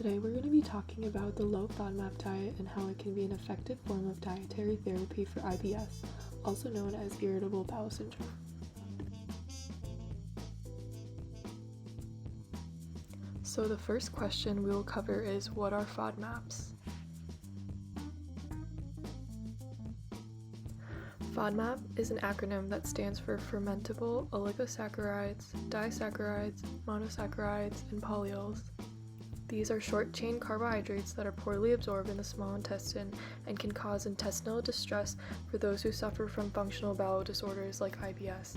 Today we're going to be talking about the low FODMAP diet and how it can be an effective form of dietary therapy for IBS, also known as irritable bowel syndrome. So the first question we will cover is, what are FODMAPs? FODMAP is an acronym that stands for fermentable oligosaccharides, disaccharides, monosaccharides, and polyols. These are short-chain carbohydrates that are poorly absorbed in the small intestine and can cause intestinal distress for those who suffer from functional bowel disorders like IBS.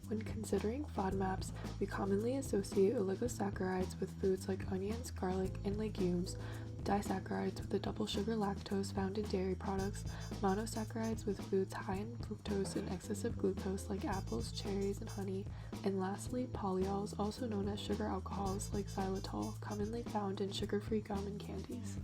When considering FODMAPs, we commonly associate oligosaccharides with foods like onions, garlic, and legumes, disaccharides with the double sugar lactose found in dairy products, monosaccharides with foods high in fructose and excessive glucose like apples, cherries, and honey, and lastly, polyols, also known as sugar alcohols like xylitol, commonly found in sugar-free gum and candies.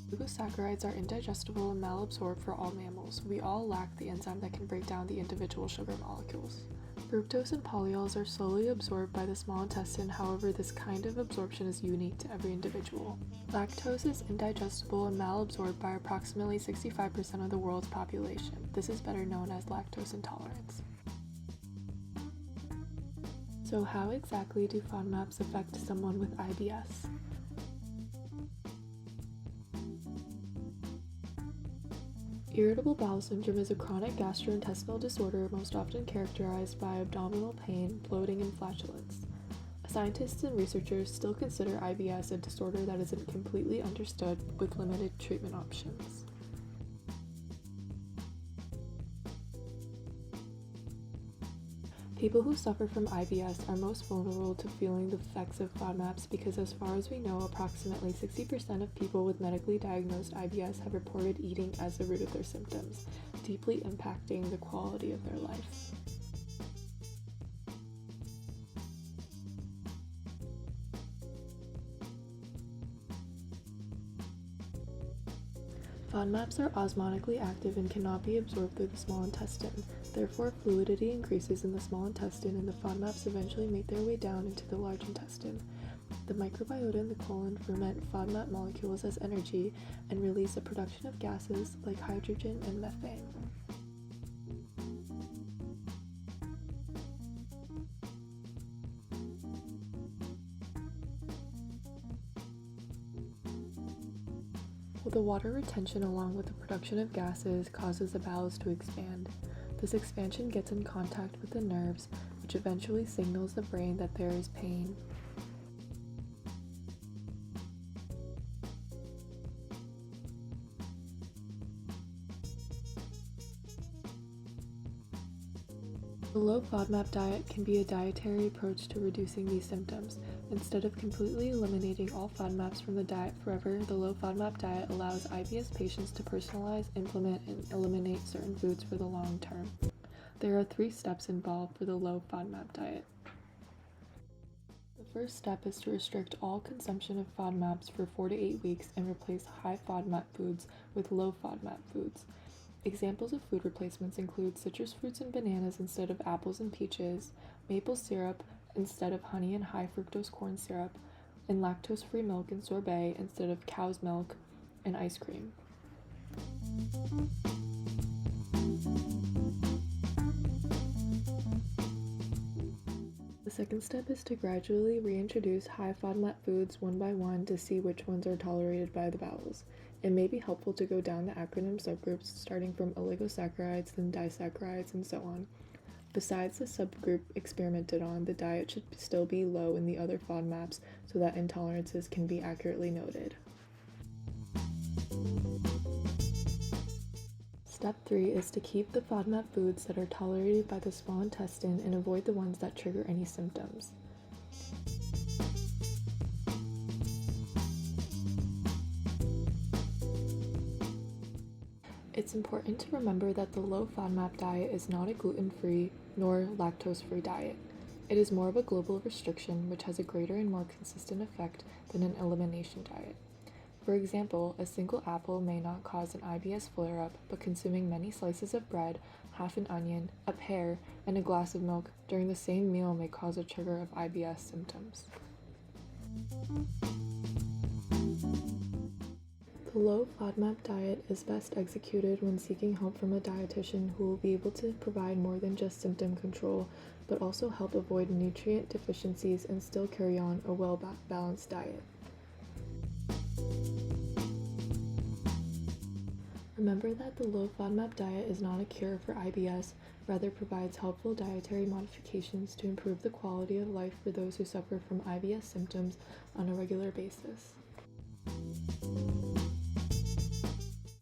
Oligosaccharides are indigestible and malabsorbed for all mammals. We all lack the enzyme that can break down the individual sugar molecules. Fructose and polyols are slowly absorbed by the small intestine, however, this kind of absorption is unique to every individual. Lactose is indigestible and malabsorbed by approximately 65% of the world's population. This is better known as lactose intolerance. So how exactly do FODMAPs affect someone with IBS? Irritable bowel syndrome is a chronic gastrointestinal disorder most often characterized by abdominal pain, bloating, and flatulence. Scientists and researchers still consider IBS a disorder that isn't completely understood, with limited treatment options. People who suffer from IBS are most vulnerable to feeling the effects of FODMAPs because, as far as we know, approximately 60% of people with medically diagnosed IBS have reported eating as the root of their symptoms, deeply impacting the quality of their life. FODMAPs are osmotically active and cannot be absorbed through the small intestine. Therefore, fluidity increases in the small intestine and the FODMAPs eventually make their way down into the large intestine. The microbiota in the colon ferment FODMAP molecules as energy and release a production of gases like hydrogen and methane. The water retention along with the production of gases causes the bowels to expand. This expansion gets in contact with the nerves, which eventually signals the brain that there is pain. The low FODMAP diet can be a dietary approach to reducing these symptoms. Instead of completely eliminating all FODMAPs from the diet forever, the low FODMAP diet allows IBS patients to personalize, implement, and eliminate certain foods for the long term. There are 3 steps involved for the low FODMAP diet. The first step is to restrict all consumption of FODMAPs for 4 to 8 weeks and replace high FODMAP foods with low FODMAP foods. Examples of food replacements include citrus fruits and bananas instead of apples and peaches, maple syrup instead of honey and high fructose corn syrup, and lactose-free milk and sorbet instead of cow's milk and ice cream. The second step is to gradually reintroduce high FODMAP foods one by one to see which ones are tolerated by the bowels. It may be helpful to go down the acronym subgroups starting from oligosaccharides, then disaccharides, and so on. Besides the subgroup experimented on, the diet should still be low in the other FODMAPs so that intolerances can be accurately noted. Step 3 is to keep the FODMAP foods that are tolerated by the small intestine and avoid the ones that trigger any symptoms. It's important to remember that the low FODMAP diet is not a gluten-free nor lactose-free diet. It is more of a global restriction, which has a greater and more consistent effect than an elimination diet. For example, a single apple may not cause an IBS flare-up, but consuming many slices of bread, half an onion, a pear, and a glass of milk during the same meal may cause a trigger of IBS symptoms. The low FODMAP diet is best executed when seeking help from a dietitian who will be able to provide more than just symptom control, but also help avoid nutrient deficiencies and still carry on a well-balanced diet. Remember that the low FODMAP diet is not a cure for IBS, rather provides helpful dietary modifications to improve the quality of life for those who suffer from IBS symptoms on a regular basis.